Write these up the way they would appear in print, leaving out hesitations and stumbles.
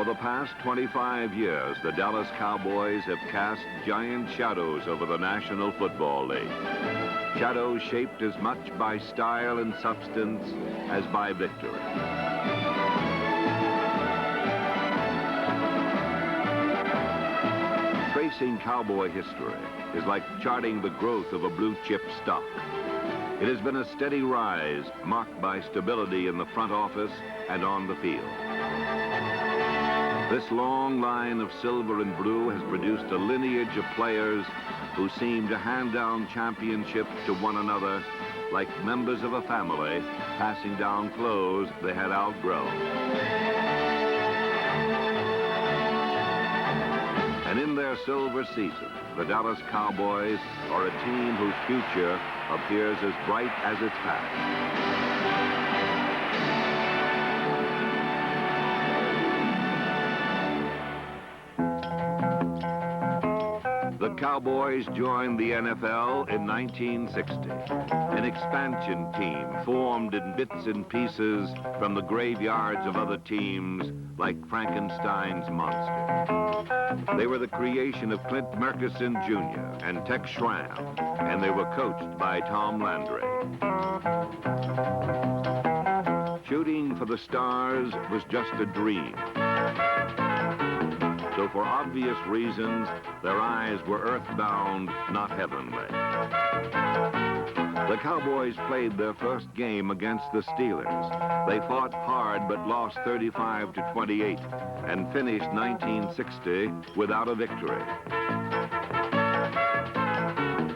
the past 25 years, the Dallas Cowboys have cast giant shadows over the National Football League. Shadows shaped as much by style and substance as by victory. Tracing Cowboy history is like charting the growth of a blue chip stock. It has been a steady rise marked by stability in the front office and on the field. This long line of silver and blue has produced a lineage of players who seem to hand down championships to one another like members of a family passing down clothes they had outgrown. And in their silver season, the Dallas Cowboys are a team whose future appears as bright as its past. The Cowboys joined the NFL in 1960, an expansion team formed in bits and pieces from the graveyards of other teams like Frankenstein's monster. They were the creation of Clint Murkison Jr. and Tex Schramm, and they were coached by Tom Landry. Shooting for the stars was just a dream. So for obvious reasons, their eyes were earthbound, not heavenly. The Cowboys played their first game against the Steelers. They fought hard but lost 35-28 and finished 1960 without a victory.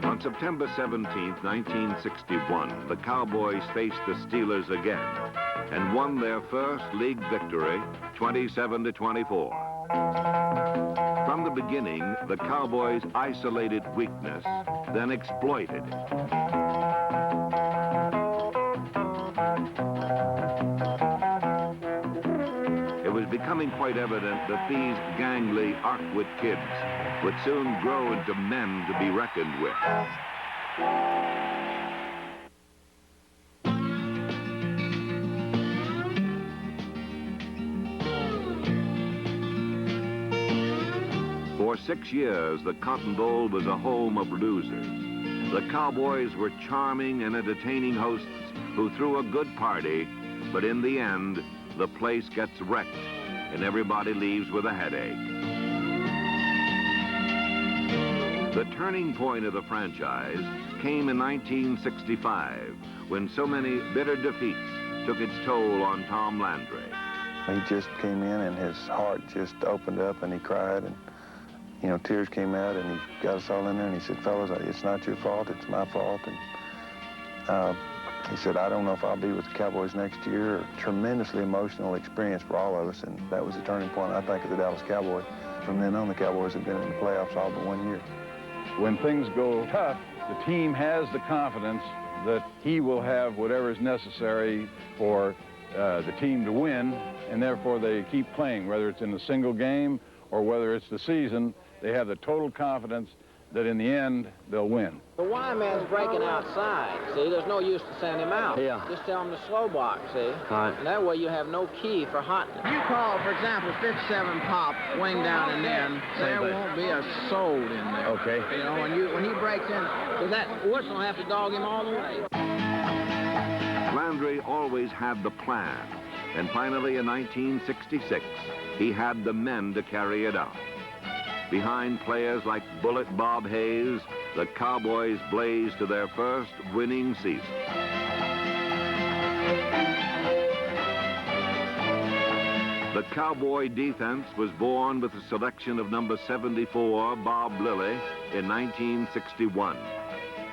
On September 17, 1961, the Cowboys faced the Steelers again and won their first league victory, 27-24. From the beginning, the Cowboys isolated weakness, then exploited it. It was becoming quite evident that these gangly Arcwood kids would soon grow into men to be reckoned with. For 6 years, the Cotton Bowl was a home of losers. The Cowboys were charming and entertaining hosts who threw a good party, but in the end, the place gets wrecked and everybody leaves with a headache. The turning point of the franchise came in 1965, when so many bitter defeats took its toll on Tom Landry. He just came in and his heart just opened up and he cried, and you know, tears came out, and he got us all in there, and he said, fellas, it's not your fault, it's my fault. And he said, I don't know if I'll be with the Cowboys next year. A tremendously emotional experience for all of us, and that was the turning point, I think, of the Dallas Cowboys. From then on, the Cowboys have been in the playoffs all but 1 year. When things go tough, the team has the confidence that he will have whatever is necessary for the team to win, and therefore they keep playing, whether it's in a single game or whether it's the season. They have the total confidence that in the end, they'll win. The Y man's breaking outside, see? There's no use to send him out. Yeah. Just tell him to slow block, see? Right. And that way you have no key for hotness. You call, for example, 57 pop, wing down and in, there won't be a soul in there. Okay. You know, when he breaks in, because that whistle will have to dog him all the way. Landry always had the plan, and finally in 1966, he had the men to carry it out. Behind players like Bullet Bob Hayes, the Cowboys blazed to their first winning season. The Cowboy defense was born with the selection of number 74, Bob Lilly, in 1961.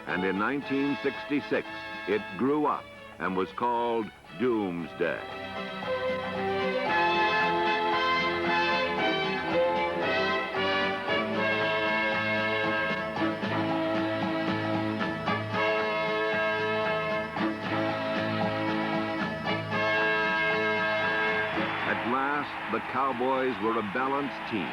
And in 1966, it grew up and was called Doomsday. The Cowboys were a balanced team,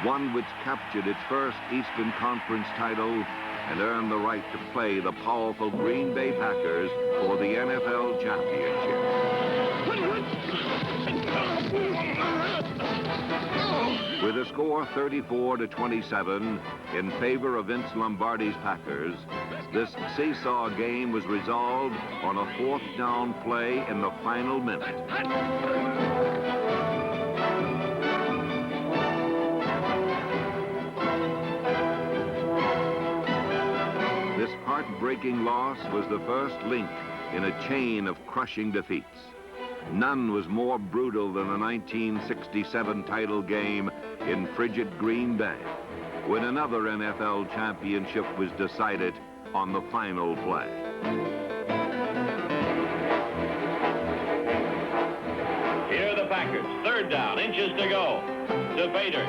one which captured its first Eastern Conference title and earned the right to play the powerful Green Bay Packers for the NFL championship. With a score 34-27 in favor of Vince Lombardi's Packers, this seesaw game was resolved on a fourth down play in the final minute. This heartbreaking loss was the first link in a chain of crushing defeats. None was more brutal than the 1967 title game in frigid Green Bay, when another NFL championship was decided on the final play. Here are the Packers. Third down, inches to go. To Bader.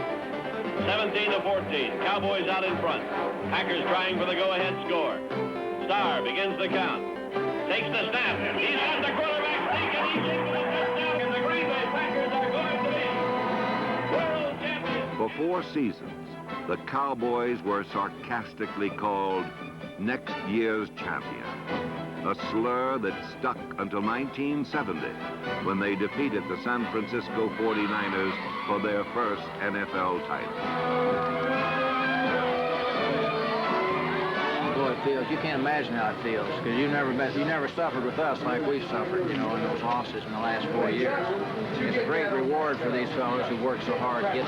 17-14. Cowboys out in front. Packers trying for the go-ahead score. Starr begins the count. Takes the snap. He's got the quarterback sneak, and he's into the touchdown. And the Green Bay Packers are going to be world champions. For 4 seasons, the Cowboys were sarcastically called next year's champion, a slur that stuck until 1970, when they defeated the San Francisco 49ers for their first NFL title. Boy, it feels, you can't imagine how it feels, because you never suffered with us like we suffered, you know, in those losses in the last 4 years. It's a great reward for these fellows who worked so hard to get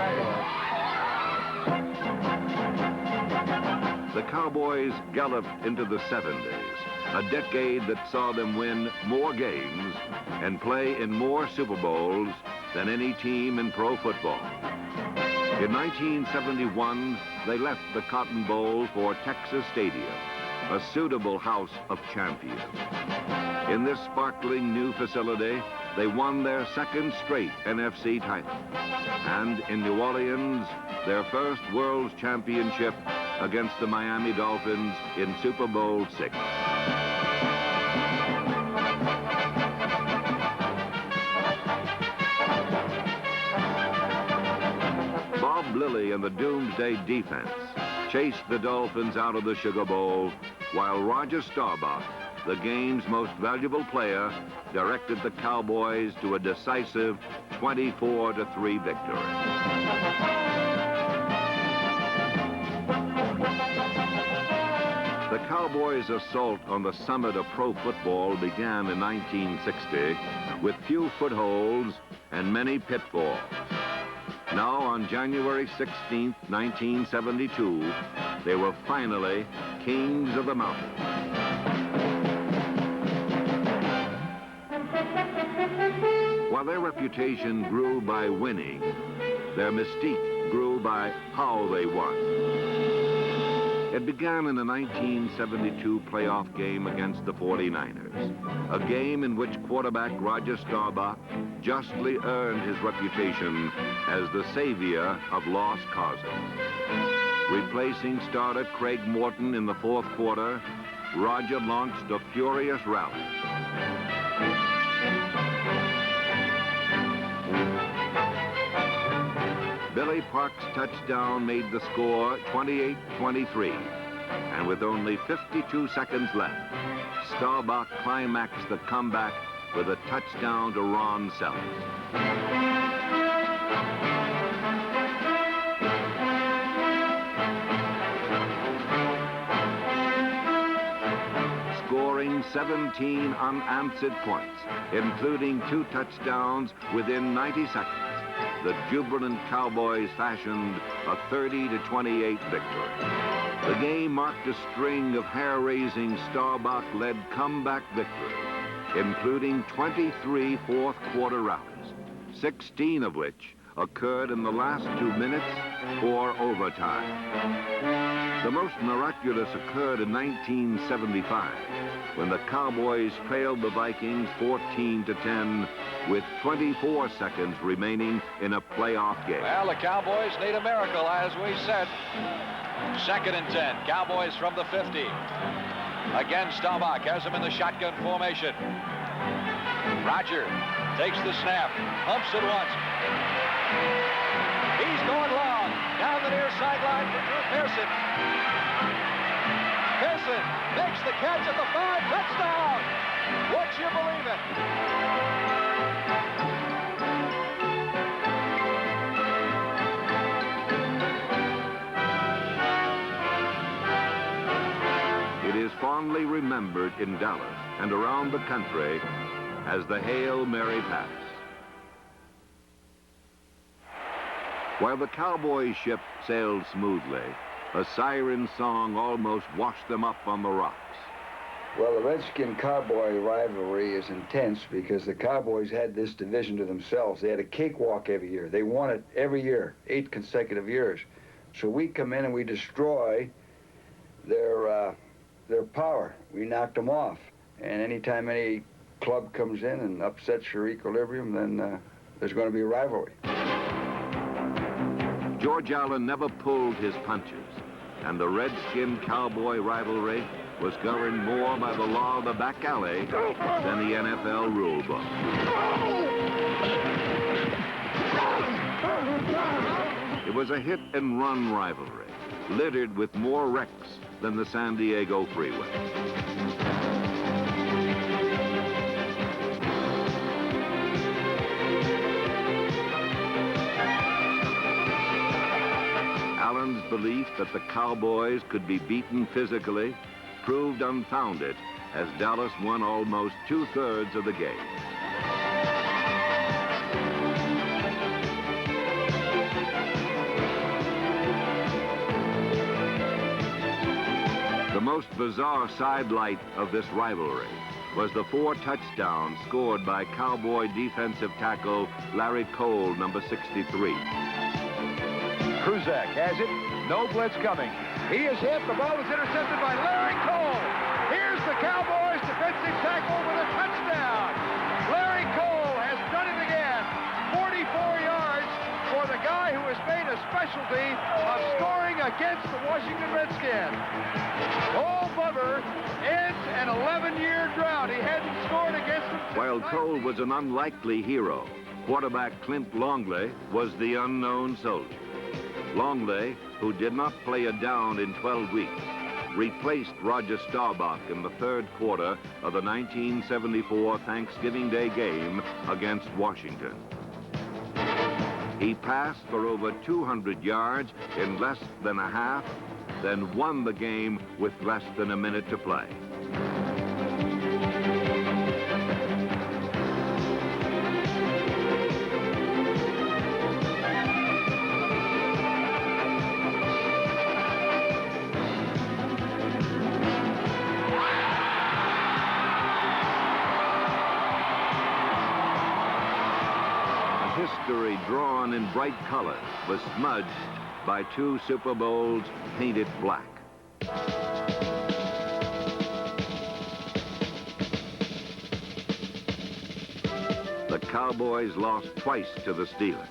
The Cowboys galloped into the 70s, a decade that saw them win more games and play in more Super Bowls than any team in pro football. In 1971, they left the Cotton Bowl for Texas Stadium, a suitable house of champions. In this sparkling new facility, they won their second straight NFC title, and in New Orleans, their first World Championship against the Miami Dolphins in Super Bowl VI. Bob Lilly and the Doomsday defense chased the Dolphins out of the Sugar Bowl, while Roger Staubach, the game's most valuable player, directed the Cowboys to a decisive 24-3 victory. The Cowboys' assault on the summit of pro football began in 1960 with few footholds and many pitfalls. Now, on January 16, 1972, they were finally kings of the mountain. While their reputation grew by winning, their mystique grew by how they won. It began in the 1972 playoff game against the 49ers, a game in which quarterback Roger Staubach justly earned his reputation as the savior of lost causes. Replacing starter Craig Morton in the fourth quarter, Roger launched a furious rally. Billy Park's touchdown made the score 28-23, and with only 52 seconds left, Staubach climaxed the comeback with a touchdown to Ron Sellers. Scoring 17 unanswered points, including 2 touchdowns within 90 seconds, the jubilant Cowboys fashioned a 30-28 victory. The game marked a string of hair-raising Staubach-led comeback victories, including 23 fourth-quarter rallies, 16 of which occurred in the last 2 minutes or overtime. The most miraculous occurred in 1975, when the Cowboys trailed the Vikings 14-10 with 24 seconds remaining in a playoff game. Well, the Cowboys need a miracle, as we said. 2nd and 10. Cowboys from the 50. Again, Staubach has him in the shotgun formation. Roger takes the snap, humps it once. He's going long. Down the near sideline for Drew Pearson. Pearson makes the catch at the 5. Touchdown! Would you believe it? remembered in Dallas and around the country as the Hail Mary Pass. While the Cowboys ship sailed smoothly, a siren song almost washed them up on the rocks. Well, the Redskin-Cowboy rivalry is intense because the Cowboys had this division to themselves. They had a cakewalk every year. They won it every year, 8 consecutive years. So we come in and we destroy their power. We knocked them off. And anytime any club comes in and upsets your equilibrium, then there's going to be a rivalry. George Allen never pulled his punches, and the Redskin-Cowboy rivalry was governed more by the law of the back alley than the NFL rule book. It was a hit-and-run rivalry, littered with more wrecks than the San Diego freeway. Allen's belief that the Cowboys could be beaten physically proved unfounded as Dallas won almost 2/3 of the game. The most bizarre sidelight of this rivalry was the 4 touchdowns scored by Cowboy defensive tackle Larry Cole, number 63. Kruzak has it. No blitz coming. He is hit. The ball is intercepted by Larry Cole. Here's the Cowboys defensive tackle with a touchdown. Larry Cole has done it again. 44 yards for the guy who has made a specialty of scoring against the Washington Redskins. Cole Bubber ends an 11-year drought. He hadn't scored against them. While Cole was an unlikely hero, quarterback Clint Longley was the unknown soldier. Longley, who did not play a down in 12 weeks, replaced Roger Staubach in the 3rd quarter of the 1974 Thanksgiving Day game against Washington. He passed for over 200 yards in less than a half, then won the game with less than a minute to play. History drawn in bright colors was smudged by 2 Super Bowls painted black. The Cowboys lost twice to the Steelers,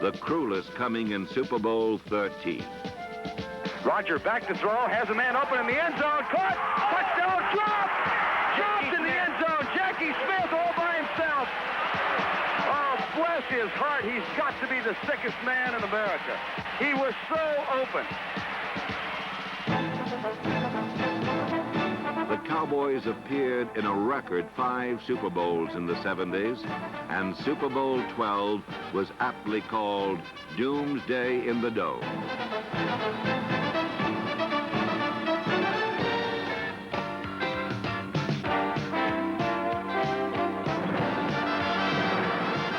the cruelest coming in Super Bowl 13. Roger back to throw, has a man open in the end zone, caught, touchdown, dropped in the end zone. Jackie Smith all by himself. Oh, bless his heart, he's got to be the sickest man in America. He was so open. The Cowboys appeared in a record 5 Super Bowls in the 70s, and Super Bowl 12 was aptly called Doomsday in the Dome.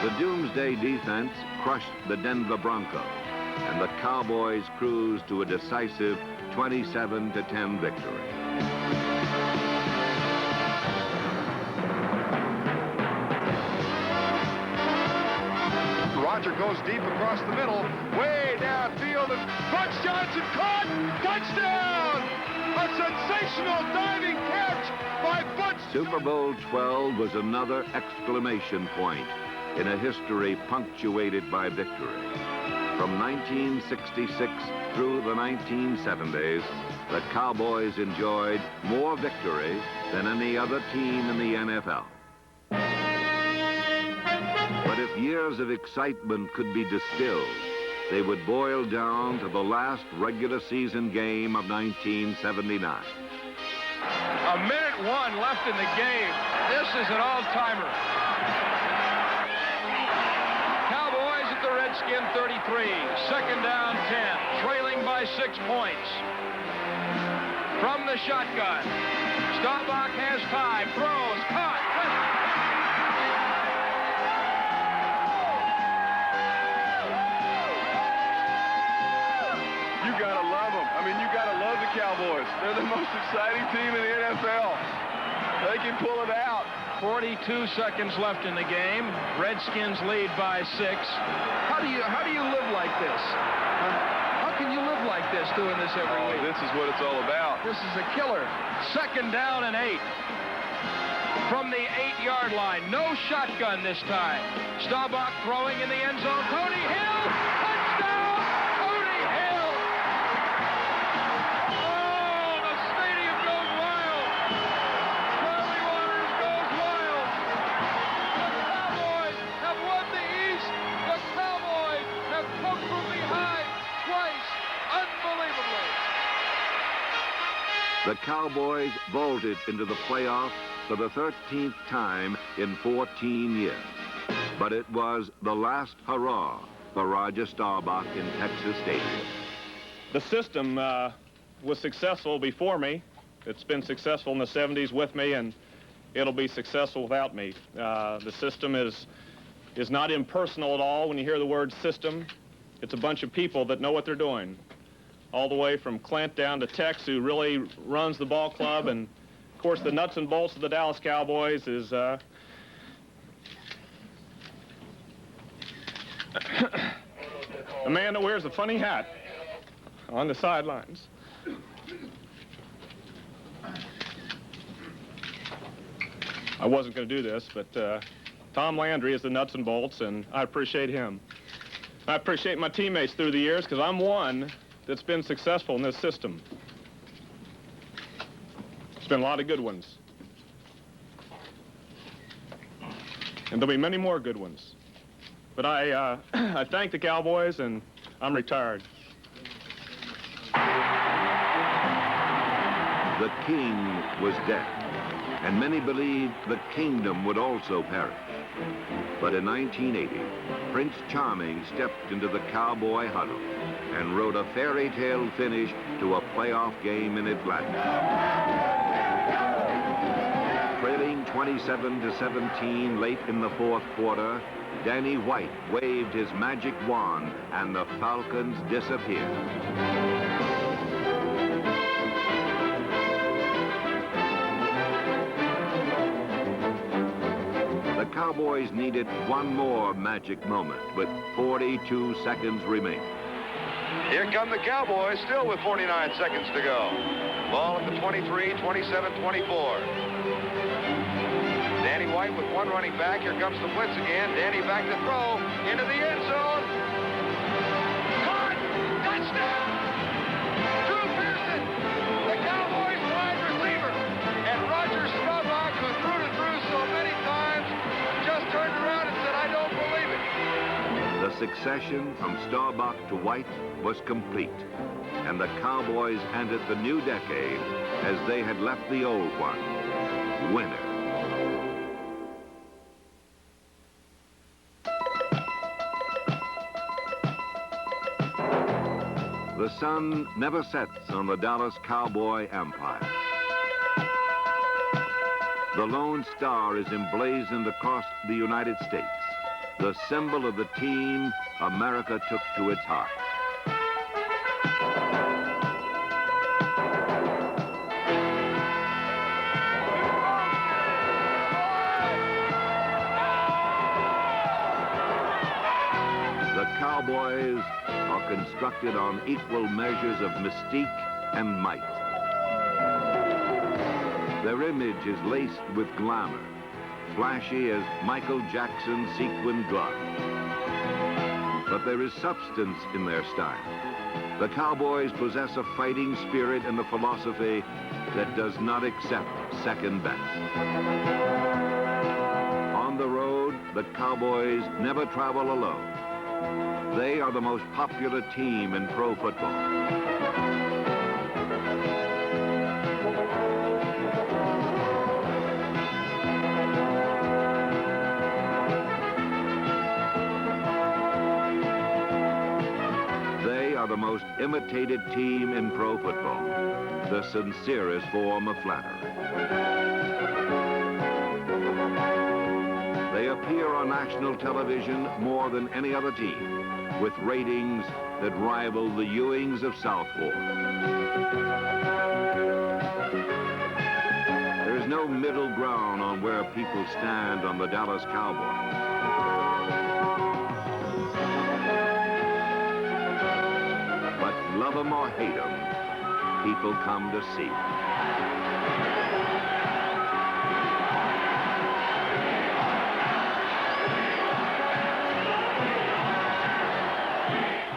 The Doomsday defense crushed the Denver Broncos, and the Cowboys cruised to a decisive 27-10 victory. Roger goes deep across the middle, way downfield, and Butch Johnson caught, touchdown! A sensational diving catch by Butch. Super Bowl 12 was another exclamation point in a history punctuated by victory. From 1966 through the 1970s, the Cowboys enjoyed more victories than any other team in the NFL. But if years of excitement could be distilled, they would boil down to the last regular season game of 1979. A minute 1 left in the game. This is an all-timer. Cowboys at the Redskin 33. 2nd down 10. Trailing by 6 points. From the shotgun. Staubach has time, throws, caught. You gotta love them. I mean, you gotta love the Cowboys. They're the most exciting team in the NFL. They can pull it out. 42 seconds left in the game. Redskins lead by 6. How do you live like this? How can you live like this, doing this every week? This is what it's all about. This is a killer. 2nd down and 8. From the 8-yard line. No shotgun this time. Staubach throwing in the end zone. Tony Hill! Touchdown! Tony Hill! Oh, the stadium goes wild. Charlie Waters goes wild. The Cowboys have won the East. The Cowboys have come from behind twice. Unbelievably. The Cowboys vaulted into the playoffs for the 13th time in 14 years. But it was the last hurrah for Roger Staubach in Texas Stadium. The system was successful before me. It's been successful in the 70s with me, and it'll be successful without me. The system is not impersonal at all. When you hear the word system, it's a bunch of people that know what they're doing. All the way from Clint down to Tex, who really runs the ball club, and of course the nuts and bolts of the Dallas Cowboys is a man that wears a funny hat on the sidelines. I wasn't going to do this, but Tom Landry is the nuts and bolts, and I appreciate him. I appreciate my teammates through the years, because I'm one that's been successful in this system. It's been a lot of good ones. And there'll be many more good ones. But I thank the Cowboys, and I'm retired. The king was dead, and many believed the kingdom would also perish. But in 1980, Prince Charming stepped into the Cowboy huddle and wrote a fairy tale finish to a playoff game in Atlanta. Trailing 27-17 late in the 4th quarter, Danny White waved his magic wand and the Falcons disappeared. The Cowboys needed one more magic moment with 42 seconds remaining. Here come the Cowboys, still with 49 seconds to go. Ball at the 23, 27, 24. Danny White with one running back. Here comes the blitz again. Danny back to throw into the end zone. Caught! Touchdown! Drew Pearson, the Cowboys wide receiver. And Roger Staubach, who threw so many times, just turned around and said, I don't believe it. The succession from Staubach to White was complete, and the Cowboys entered the new decade as they had left the old one, winner. The sun never sets on the Dallas Cowboy empire. The Lone Star is emblazoned across the United States, the symbol of the team America took to its heart. The Cowboys are constructed on equal measures of mystique and might. Their image is laced with glamour, flashy as Michael Jackson's sequin glove. But there is substance in their style. The Cowboys possess a fighting spirit and a philosophy that does not accept second best. On the road, the Cowboys never travel alone. They are the most popular team in pro football. They are the most imitated team in pro football, the sincerest form of flattery. They appear on national television more than any other team, with ratings that rival the Ewings of Southport. There is no middle ground on where people stand on the Dallas Cowboys. But love them or hate them, people come to see them.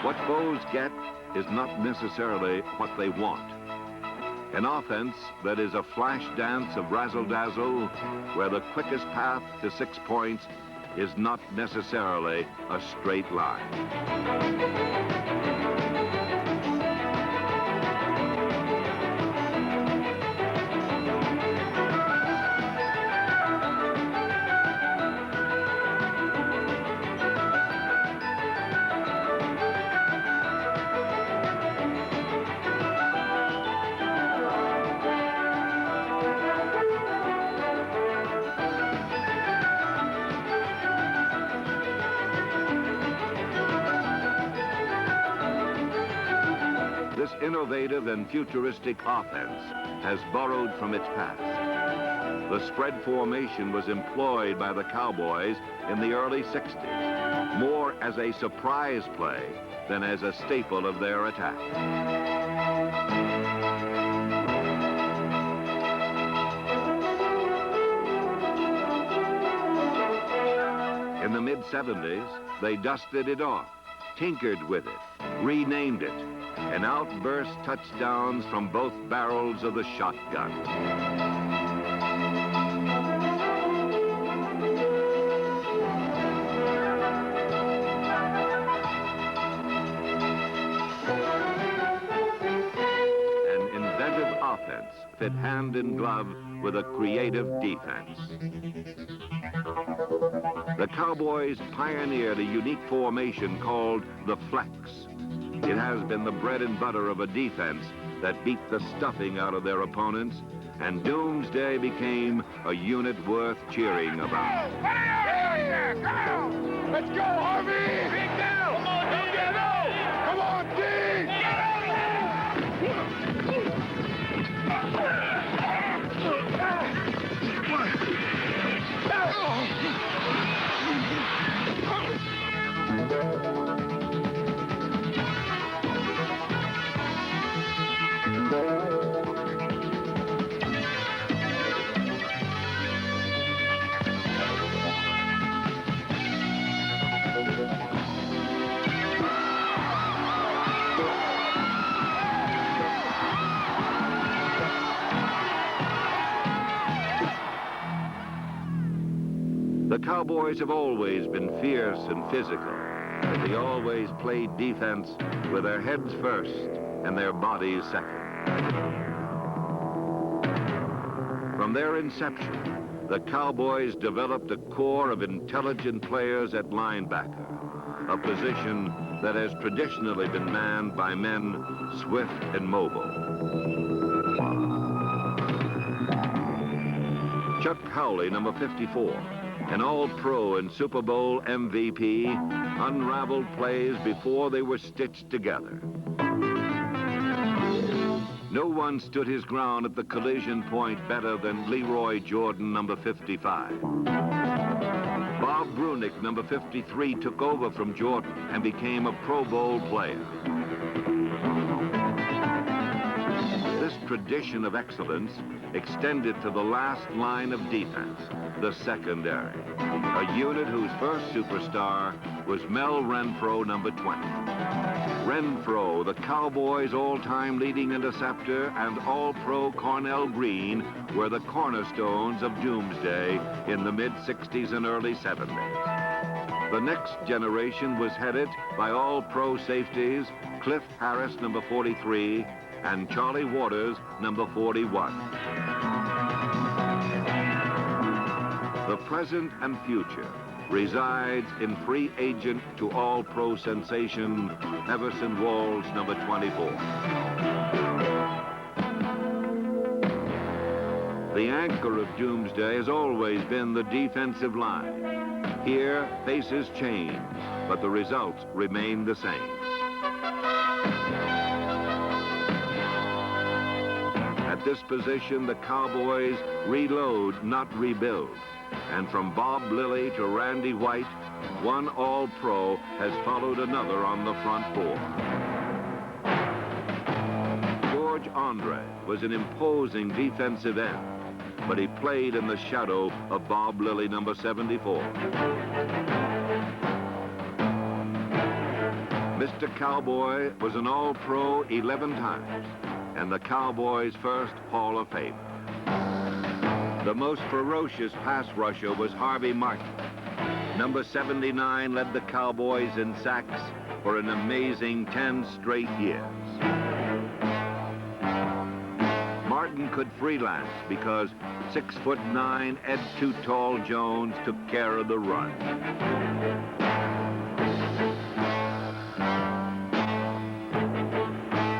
What foes get is not necessarily what they want. An offense that is a flash dance of razzle-dazzle, where the quickest path to 6 points is not necessarily a straight line. This innovative and futuristic offense has borrowed from its past. The spread formation was employed by the Cowboys in the early 60s, more as a surprise play than as a staple of their attack. In the mid-70s, they dusted it off, tinkered with it, renamed it, and out burst touchdowns from both barrels of the shotgun. An inventive offense fit hand in glove with a creative defense. The Cowboys pioneered a unique formation called the flex. It has been the bread and butter of a defense that beat the stuffing out of their opponents, and Doomsday became a unit worth cheering about. Let's go, Harvey! Big down! Come on, don't get out! Come on, D! The Cowboys have always been fierce and physical, but they always played defense with their heads first and their bodies second. From their inception, the Cowboys developed a core of intelligent players at linebacker, a position that has traditionally been manned by men swift and mobile. Chuck Howley, number 54, an All-Pro and Super Bowl MVP, unraveled plays before they were stitched together. No one stood his ground at the collision point better than Leroy Jordan, number 55. Bob Brunick, number 53, took over from Jordan and became a Pro Bowl player. This tradition of excellence extended to the last line of defense, the secondary, a unit whose first superstar was Mel Renfro, number 20. Renfro, the Cowboys' all-time leading interceptor, and All-Pro Cornell Green were the cornerstones of Doomsday in the mid-60s and early 70s. The next generation was headed by All-Pro safeties Cliff Harris, number 43, and Charlie Waters, number 41. The present and future resides in free agent to All-Pro sensation Everson Walls, number 24. The anchor of Doomsday has always been the defensive line. Here, faces change, but the results remain the same. At this position, the Cowboys reload, not rebuild. And from Bob Lilly to Randy White, one All-Pro has followed another on the front four. George Andre was an imposing defensive end, but he played in the shadow of Bob Lilly, number 74. Mr. Cowboy was an All-Pro 11 times, and the Cowboys' first Hall of Fame. The most ferocious pass rusher was Harvey Martin. Number 79 led the Cowboys in sacks for an amazing 10 straight years. Martin could freelance because 6'9" Ed Too Tall Jones took care of the run.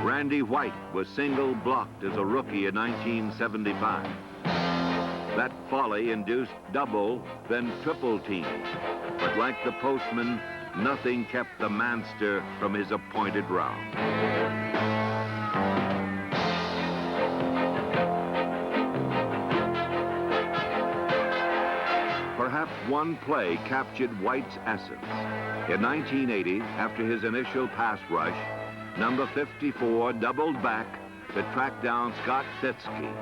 Randy White was single blocked as a rookie in 1975. That folly induced double, then triple teams. But like the postman, nothing kept the manster from his appointed round. Perhaps one play captured White's essence. In 1980, after his initial pass rush, number 54 doubled back to track down Scott Fitzke,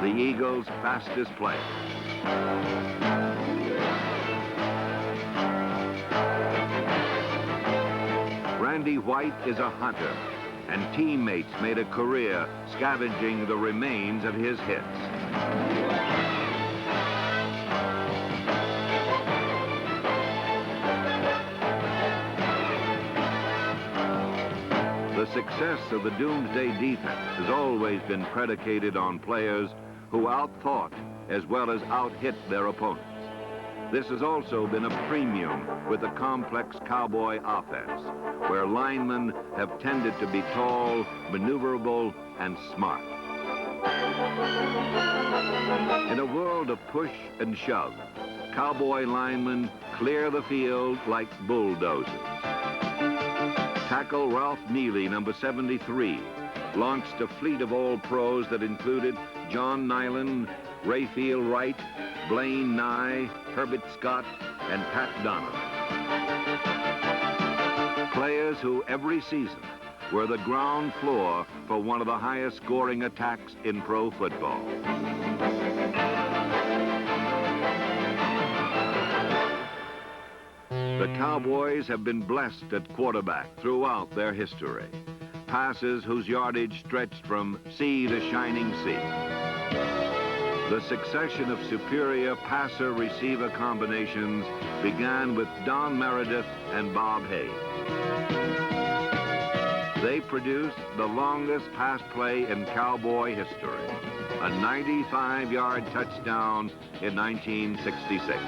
the Eagles' fastest player. Randy White is a hunter, and teammates made a career scavenging the remains of his hits. The success of the Doomsday defense has always been predicated on players who outthought as well as out-hit their opponents. This has also been a premium with the complex Cowboy offense, where linemen have tended to be tall, maneuverable, and smart. In a world of push and shove, Cowboy linemen clear the field like bulldozers. Tackle Ralph Neely, number 73, launched a fleet of All-Pros that included John Nyland, Rayfield Wright, Blaine Nye, Herbert Scott, and Pat Donovan. Players who every season were the ground floor for one of the highest scoring attacks in pro football. The Cowboys have been blessed at quarterback throughout their history. Passes whose yardage stretched from sea to shining sea. The succession of superior passer-receiver combinations began with Don Meredith and Bob Hayes. They produced the longest pass play in Cowboy history, a 95-yard touchdown in 1966.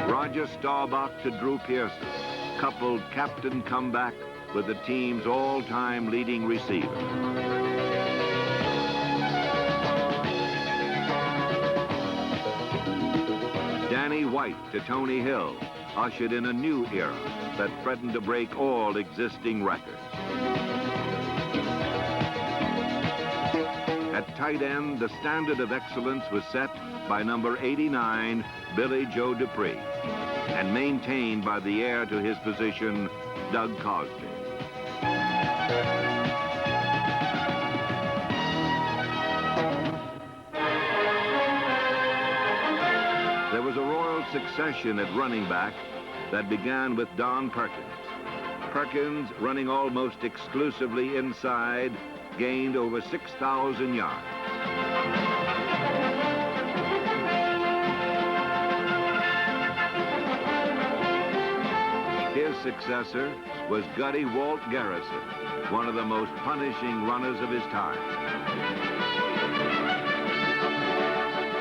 Roger Staubach to Drew Pearson coupled captain comeback with the team's all-time leading receiver. Danny White to Tony Hill ushered in a new era that threatened to break all existing records. At tight end, the standard of excellence was set by number 89, Billy Joe Dupree, and maintained by the heir to his position, Doug Cosby. There was a royal succession at running back that began with Don Perkins. Perkins, running almost exclusively inside, gained over 6,000 yards. His successor was Gutty Walt Garrison, one of the most punishing runners of his time.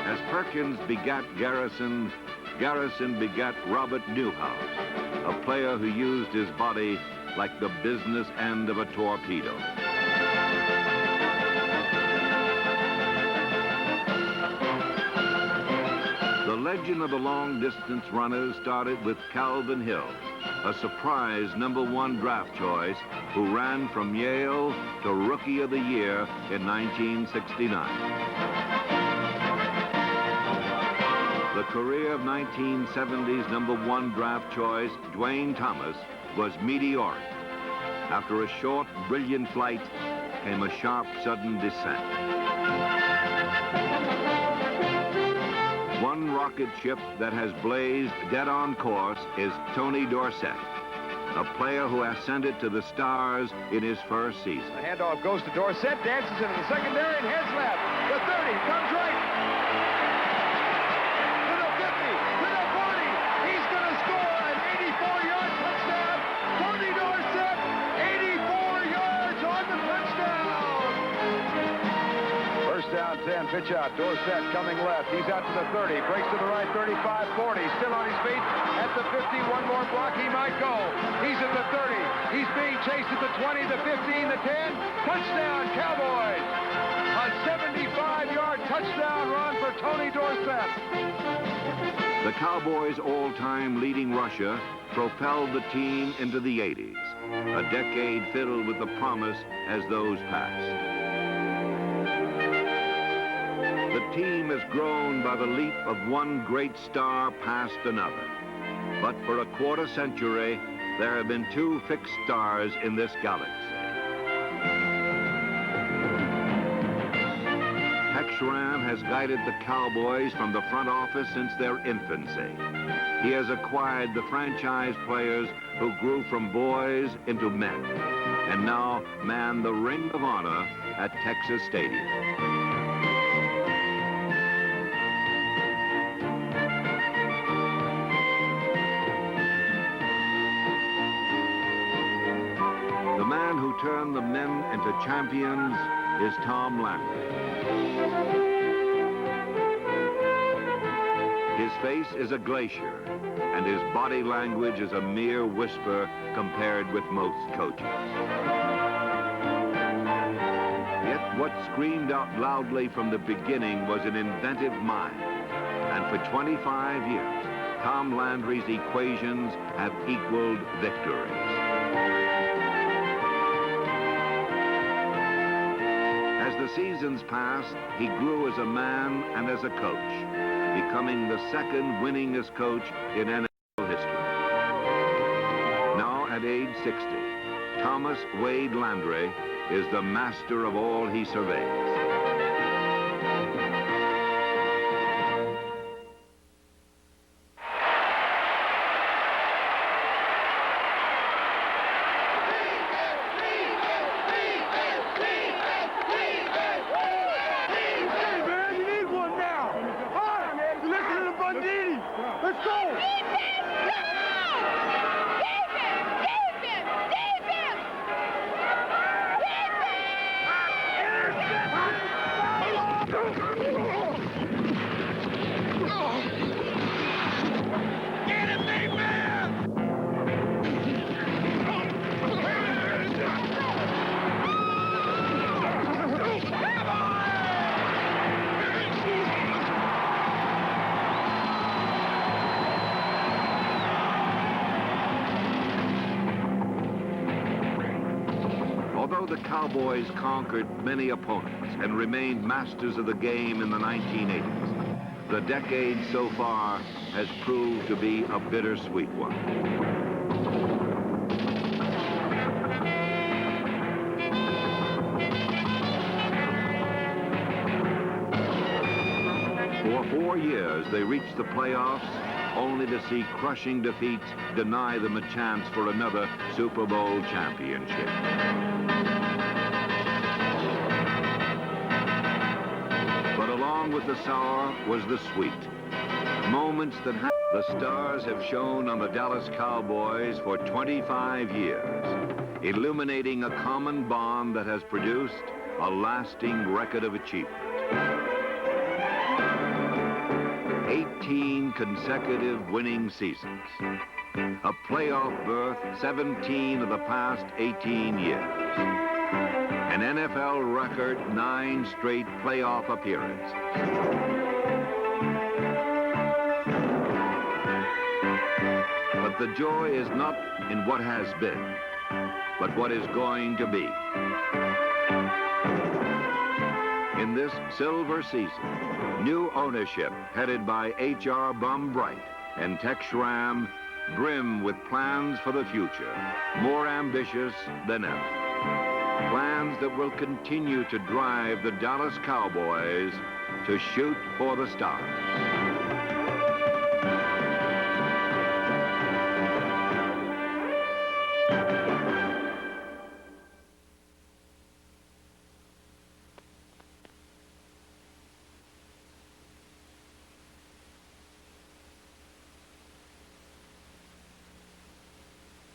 As Perkins begat Garrison, Garrison begat Robert Newhouse, a player who used his body like the business end of a torpedo. The legend of the long-distance runners started with Calvin Hill, a surprise #1 draft choice who ran from Yale to Rookie of the Year in 1969. The career of 1970's #1 draft choice, Dwayne Thomas, was meteoric. After a short, brilliant flight came a sharp, sudden descent. One rocket ship that has blazed dead on course is Tony Dorsett, a player who ascended to the stars in his first season. The handoff goes to Dorsett, dances into the secondary and heads left. The 30 comes right. To the 50, to the 40. He's going to score an 84-yard touchdown. Tony Dorsett, 84 yards on the touchdown. First down, 10, pitch out. Dorsett coming left. He's out to the 30, breaks to the right, 35, 40. Still on his feet at the 50. One more block, he might go. He's at the 30. He's being chased at the 20, the 15, the 10. Touchdown, Cowboys. A 75-yard touchdown run for Tony Dorsett. The Cowboys' all-time leading rusher propelled the team into the 80s, a decade filled with the promise as those passed. The team has grown by the leap of one great star past another. But for a quarter century, there have been two fixed stars in this galaxy. Tex Schramm has guided the Cowboys from the front office since their infancy. He has acquired the franchise players who grew from boys into men, and now man the Ring of Honor at Texas Stadium. The man who turned the men into champions is Tom Landry. His face is a glacier, and his body language is a mere whisper compared with most coaches. Yet what screamed out loudly from the beginning was an inventive mind. And for 25 years, Tom Landry's equations have equaled victories. As the seasons passed, he grew as a man and as a coach, becoming the second winningest coach in NFL history. Now at age 60, Thomas Wade Landry is the master of all he surveys. Although the Cowboys conquered many opponents and remained masters of the game in the 1980s, the decade so far has proved to be a bittersweet one. For 4 years, they reached the playoffs, only to see crushing defeats deny them a chance for another Super Bowl championship. But along with the sour was the sweet. Moments that The stars have shone on the Dallas Cowboys for 25 years, illuminating a common bond that has produced a lasting record of achievement. 18 consecutive winning seasons, a playoff berth 17 of the past 18 years, an NFL record 9 straight playoff appearances. But the joy is not in what has been, but what is going to be. In this silver season, new ownership headed by H.R. Bum Bright and Tex Schramm brim with plans for the future, more ambitious than ever. Plans that will continue to drive the Dallas Cowboys to shoot for the stars.